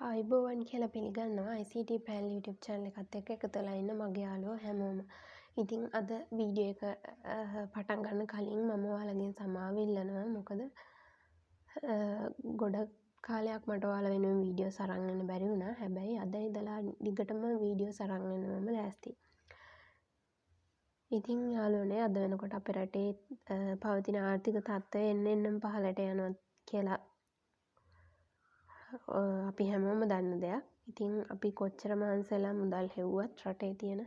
ආයුබෝවන් කියලා පිළිගන්නවා ICT පැල් YouTube channel එකත් එක්ක එකතු වෙලා ඉන්න මගේ යාළුවෝ හැමෝම. ඉතින් අද වීඩියෝ එක පටන් ගන්න කලින් මම ඔයාලගෙන් සමාව ඉල්ලනවා. මොකද ගොඩක් කාලයක් මට ඔයාලා වෙනුවෙන් වීඩියෝස් අරන් එන්න බැරි වුණා. හැබැයි අද ඉඳලා දිගටම වීඩියෝස් අරන් එන්න මම ලෑස්තියි. ඉතින් යාළුවනේ අද වෙනකොට අපේ රටේ පවතින ආර්ථික තත්ත්වය එන්නෙන්නම් පහළට යනවා කියලා අපි හැමෝම දන්න දෙයක්. ඉතින් අපි කොච්චර මහන්සිලා මුදල් හෙව්වත් රටේ තියෙන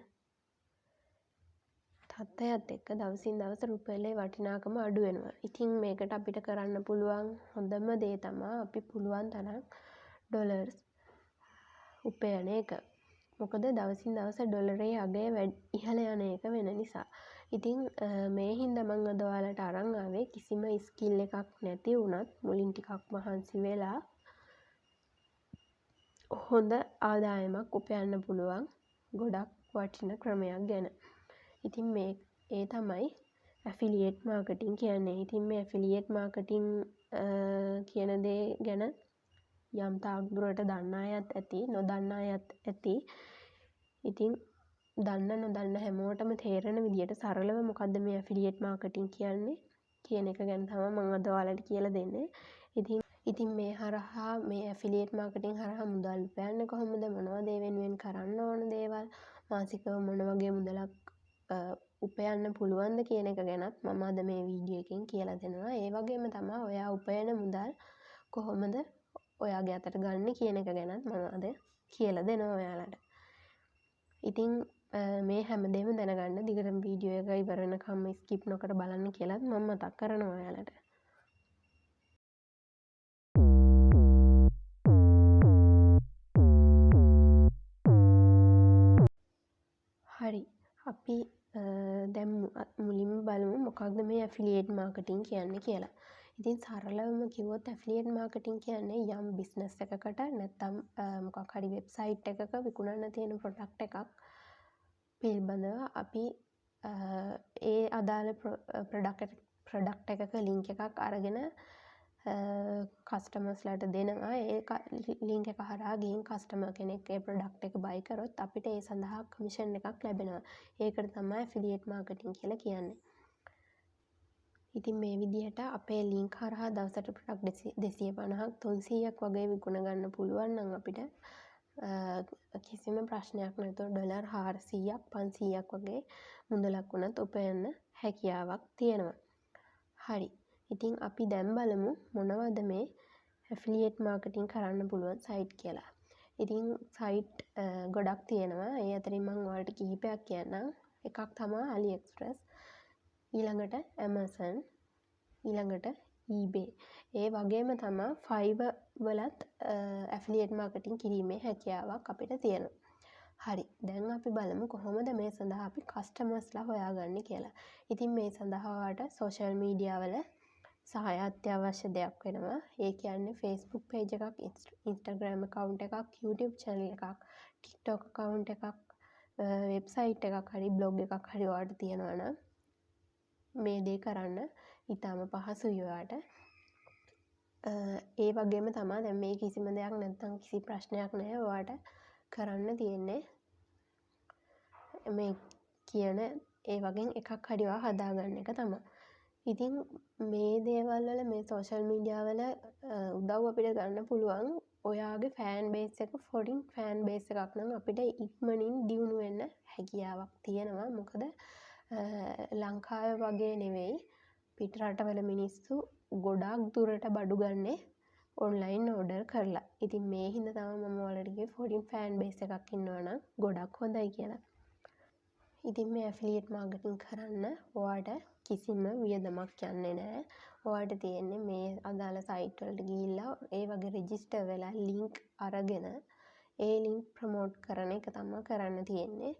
තත්ත්වයත් එක්ක දවසින් දවස රුපියලේ වටිනාකම අඩු වෙනවා. ඉතින් මේකට අපිට කරන්න පුළුවන් හොඳම දේ තමයි අපි පුළුවන් තරම් ඩොලර්ස් උපයන එක. මොකද දවසින් දවස ඩොලරේ අගය ඉහළ යන එක වෙන නිසා. ඉතින් මේ හින්දා මම අද ඔයාලට අරන් ආවේ කිසිම ස්කිල් එකක් නැති වුණත් මුලින් ටිකක් මහන්සි වෙලා හොඳ ආදායමක් උපයන්න පුළුවන් ගොඩක් වටින ක්‍රමයක් ගැන. ඉතින් ඒ තමයි ඇෆිලියේට් මාකටිං කියන්නේ. ඉතින් මේ ඇෆිලියේට් මාකටිං කියන දේ ගැන යම් තාක් දුරට දන්න අයත් ඇති, නොදන්න අයත් ඇති. ඉතින් දන්න නොදන්න හැමෝටම තේරෙන විදියට සරලව මොකද්ද මේ ඇෆිලියේට් මාකටිං කියන්නේ කියන එක ගැන තමයි මම අද ඔයාලට කියලා දෙන්නේ. ඉතින් මේ හරහා මේ ඇෆිලියේට් මාකටිං හරහා මුදල් උපයන්නේ කොහොමද, මොනවද ඒ වෙනුවෙන් කරන්න ඕන දේවල්, මාසිකව මොන වගේ මුදලක් උපයන්න පුළුවන්ද කියන එක ගැනත් මම අද මේ වීඩියෝ එකෙන් කියලා දෙනවා. ඒ වගේම තමයි ඔයා උපයන මුදල් කොහොමද ඔයාගේ අතට ගන්න කියන එක ගැනත් මම අද කියලා දෙනවා ඔයාලට. ඉතින් මේ හැමදේම දැනගන්න දිගටම වීඩියෝ එක ඉවර වෙනකම් ස්කිප් නොකර බලන්න කියලාත් මම මතක් කරනවා ඔයාලට. හරි, අපි දැන් මුලින්ම බලමු මොකක්ද මේ ඇෆිලියේට් මාකටිං කියන්නේ කියලා. ඉතින් සරලවම කිව්වොත් ඇෆිලියේට් මාකටිං කියන්නේ යම් බිස්නස් එකකට නැත්නම් මොකක් හරි වෙබ්සයිට් එකක විකුණන්න තියෙන ප්‍රොඩක්ට් එකක් පිළිබඳව අපි ඒ අදාළ ප්‍රොඩක්ට් එකක ලින්ක් එකක් අරගෙන කස්ටමර්ස්ලාට දෙනවා. ඒ ලින්ක් එක හරහා ගිහින් කස්ටමර් කෙනෙක් ඒ ප්‍රොඩක්ට් එක බයි කරොත් අපිට ඒ සඳහා කමිෂන් එකක් ලැබෙනවා. ඒකට තමයි ඇෆිලියේට් මාකටිං කියලා කියන්නේ. ඉතින් මේ විදිහට අපේ ලින්ක් හරහා දවසට ප්‍රොඩක්ට් 250ක් 300ක් වගේ විකුණ ගන්න පුළුවන් නම් අපිට කිසිම ප්‍රශ්නයක් නැතුව ඩොලර් 400ක් 500ක් වගේ මුදලක් වුණත් උපයන්න හැකියාවක් තියෙනවා. හරි. ඉතින් අපි දැන් බලමු මොනවද මේ ඇෆිලියේට් මාකටිං කරන්න පුළුවන් සයිට් කියලා. ඉතින් සයිට් ගොඩක් තියෙනවා. ඒ අතරින් මම ඔයාලට කිහිපයක් කියන්නම්. එකක් තමයි AliExpress, ඊළඟට Amazon, ඊළඟට eBay. ඒ වගේම තමයි Fiverr වලත් ඇෆිලියේට් මාකටිං කිරීමේ හැකියාවක් අපිට තියෙනවා. හරි, දැන් අපි බලමු කොහොමද මේ සඳහා අපි කස්ටමර්ස්ලා හොයාගන්නේ කියලා. ඉතින් මේ සඳහා ඔයාලට සෝෂල් මීඩියා වල සහාය අත්‍යවශ්‍ය දෙයක් වෙනවා. ඒ කියන්නේ Facebook page එකක්, Instagram account එකක්, YouTube channel එකක්, TikTok account එකක්, website එකක් හරි blog එකක් හරි ඔයාලට තියෙනවා නම් මේ දේ කරන්න ඉතාම පහසුයි ඔයාලට. ඒ වගේම තමයි දැන් මේ කිසිම දෙයක් නැත්නම් කිසි ප්‍රශ්නයක් නැහැ. ඔයාලට කරන්න තියෙන්නේ මේ කියන ඒ වගේ එකක් හරි ඔයා හදාගන්න එක තමයි. ඉතින් මේ දේවල් වල මේ සෝෂල් මීඩියා වල උදව් අපිට ගන්න පුළුවන් ඔයාගේ ෆෑන් බේස් එක ෆොරින් ෆෑන් බේස් එකක් නම් අපිට ඉක්මනින් දියුණු වෙන්න හැකියාවක් තියෙනවා. මොකද ලංකාවේ වගේ නෙවෙයි පිට රටවල මිනිස්සු ගොඩාක් දුරට බඩු ගන්නේ ඔන්ලයින් ඕඩර් කරලා. ඉතින් මේ හින්දා තමයි මම ඔයාලට කිව්වේ ෆොරින් ෆෑන් බේස් එකක් ඉන්නවා නම් ගොඩක් හොඳයි කියලා. ඉතින් මේ ඇෆිලියේට් මාකටිං කරන්න ඔයාලට කිසිම වියදමක් යන්නේ නැහැ. ඔයාලට තියෙන්නේ මේ අදාළ සයිට් වලට ගිහිල්ලා ඒ වගේ රෙජිස්ටර් වෙලා ලින්ක් අරගෙන ඒ ලින්ක් ප්‍රොමෝට් කරන එක තමයි කරන්න තියෙන්නේ.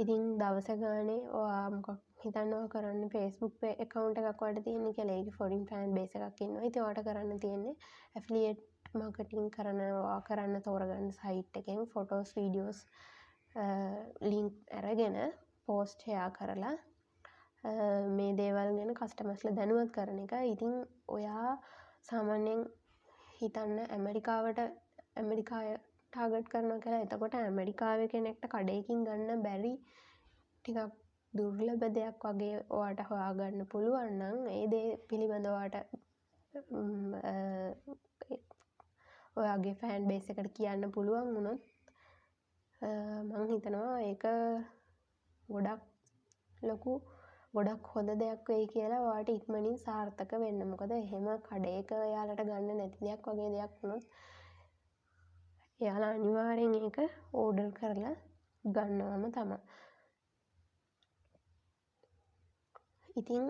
ඉතින් දවස ගානේ ඔයා මොකක් හිතනවා කරන්න Facebook account එකක් ඔයාලට තියෙන්නේ කියලා ඒකේ ෆොරින් ෆෑන් බේස් එකක් ඉන්නවා. ඉතින් ඔයාලට කරන්න තියෙන්නේ ඇෆිලියේට් මාකටිං කරන්න තෝරගන්න සයිට් එකෙන් ෆොටෝස් වීඩියෝස් ලින්ක් අරගෙන පෝස්ට් ෂෙයා කරලා මේ දේවල් ගැන කස්ටමර්ස්ලා දැනුවත් කරන එක. ඉතින් ඔයා සාමාන්‍යයෙන් හිතන්න ඇමරිකාවට ටාගට් කරනවා කියලා. එතකොට ඇමරිකාවේ කෙනෙක්ට කඩේකින් ගන්න බැරි ටිකක් දුර්ලභ දෙයක් වගේ ඔයාට හොයාගන්න පුළුවන් නම් ඒ දේ පිළිබඳව ඔයාට ඔයාගේ ෆෑන් බේස් එකට කියන්න පුළුවන් වුණොත් මං හිතනවා ඒක ගොඩක් හොඳ දෙයක් වෙයි කියලා. ඔයාට ඉක්මනින් සාර්ථක වෙන්න. මොකද එහෙම කඩේක එයාලට ගන්න නැති දෙයක් වගේ දෙයක් වුණොත් එයාලා අනිවාර්යෙන් ඒක ඕඩර් කරලා ගන්නවම තමයි. ඉතින්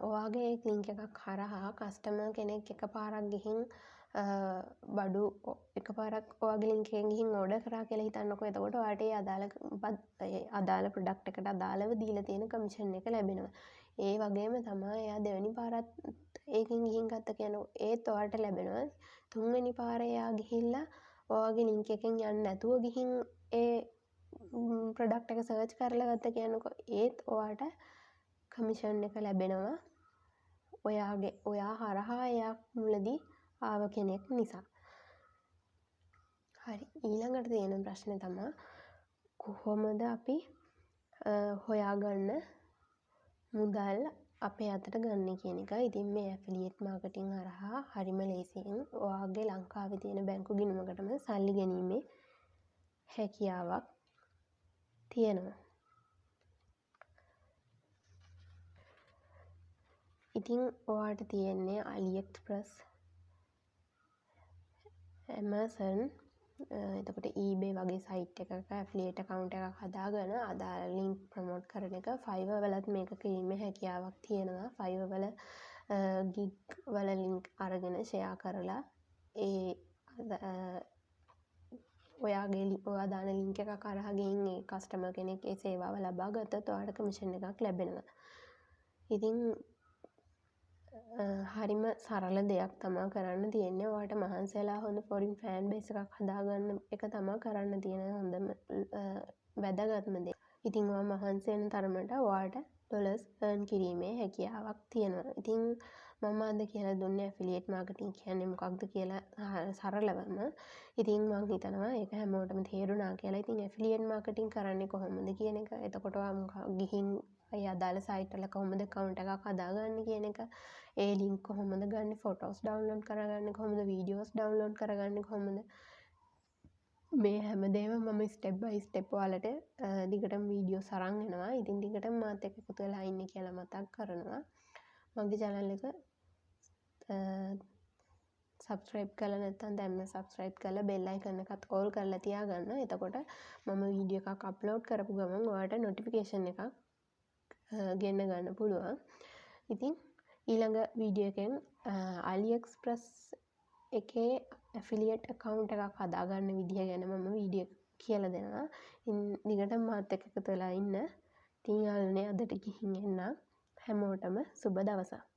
ඔයාගේ ලින්ක් එකක් හරහා කස්ටමර් කෙනෙක් එකපාරක් ගිහින් බඩු එකපාරක් ඔයාගේ ලින්ක් එකෙන් ගිහින් ඕඩර් කරා කියලා හිතන්නකෝ. එතකොට ඔයාට ඒ අදාළ ප්‍රොඩක්ට් එකට අදාළව දීලා තියෙන කමිෂන් එක ලැබෙනවා. ඒ වගේම තමයි එයා දෙවෙනි පාරත් ඒකෙන් ගිහින් ගත්ත කියනකො ඒත් ඔයාට ලැබෙනවා. තුන්වෙනි පාරේ එයා ගිහිල්ලා ඔයාගේ ලින්ක් එකෙන් යන්නේ නැතුව ගිහින් ඒ ප්‍රොඩක්ට් එක සර්ච් කරලා ගත්ත කියනකො ඒත් ඔයාට කමිෂන් එක ලැබෙනවා. ඔයා හරහා එයා මුලදී ආව කෙනෙක් නිසා. හරි, ඊළඟට තියෙන ප්‍රශ්නේ තමයි කොහොමද අපි හොයාගන්න මුදල් අපේ අතට ගන්න කියන එක. ඉතින් මේ ඇෆිලියේට් මාකටිං හරහා හරිම ලේසියෙන් ඔයාගේ ලංකාවේ තියෙන බැංකු ගිණුමකටම සල්ලි ගැනීමේ හැකියාවක් තියෙනවා. ඉතින් ඔයාට තියෙන්නේ AliExpress, Amazon, එතකොට eBay වගේ සයිට් එකක ඇෆිලියේට් account එකක් හදාගෙන අදාළ ලින්ක් ප්‍රොමෝට් කරන එක. Fiverr වලත් මේක කිරීමේ හැකියාවක් තියෙනවා. Fiverr වල gig වල ලින්ක් අරගෙන ෂෙයා කරලා ඔයා දාන ලින්ක් එකක් හරහා ගිහින් ඒ කස්ටමර් කෙනෙක් ඒ සේවාව ලබා ගත්තොත් ඔයාට කමිෂන් එකක් ලැබෙනවා. ඉතින් හරිම සරල දෙයක් තමා කරන්න තියෙන්නේ. ඔයාට මහන්සි වෙලා හොඳ ෆොරින් ෆෑන් බේස් එකක් හදාගන්න එක තමා කරන්න තියෙන හොඳම වැදගත්ම දේ. ඉතින් ඔයා මහන්සි වෙන තරමට ඔයාට ඩොලර්ස් earn කිරීමේ හැකියාවක් තියෙනවා. ඉතින් මම අද කියලා දුන්නේ ඇෆිලියේට් මාකටිං කියන්නේ මොකක්ද කියලා සරලවම. ඉතින් මම හිතනවා ඒක හැමෝටම තේරුණා කියලා. ඉතින් ඇෆිලියේට් මාකටිං කරන්නේ කොහොමද කියන එක, එතකොට ඔයා ගිහින් ඒ අදාළ සයිට් වල කොහොමද account එකක් හදාගන්නේ කියන එක, ඒ ලින්ක් කොහොමද ගන්නේ, ෆොටෝස් ඩවුන්ලෝඩ් කරගන්නේ කොහොමද, වීඩියෝස් ඩවුන්ලෝඩ් කරගන්නේ කොහොමද, මේ හැමදේම මම ස්ටෙප් බයි ස්ටෙප් ඔයාලට දිගටම වීඩියෝස් අරන් එනවා. ඉතින් දිගටම මාත් එක්ක එකතු වෙලා ඉන්න කියලා මතක් කරනවා. මගේ channel එක සබස්ක්‍රයිබ් කරලා නැත්නම් දැන්ම සබස්ක්‍රයිබ් කරලා බෙල් අයිකන් එකත් ඕල් කරලා තියාගන්න. එතකොට මම වීඩියෝ එකක් අප්ලෝඩ් කරපු ගමන් ඔයාලට නොටිෆිකේෂන් එකක් ගෙන්න ගන්න පුළුවන්. ඉතින් ඊළඟ වීඩියෝ එකෙන් AliExpress එකේ ඇෆිලියේට් account එකක් හදාගන්න විදිහ ගැන මම වීඩියෝ කියලා දෙනවා. දිගටම මාත් එක්ක එකතු වෙලා ඉන්න. ඉතින් යාළුවනේ අදට ගිහින් එන්න. හැමෝටම සුබ දවසක්.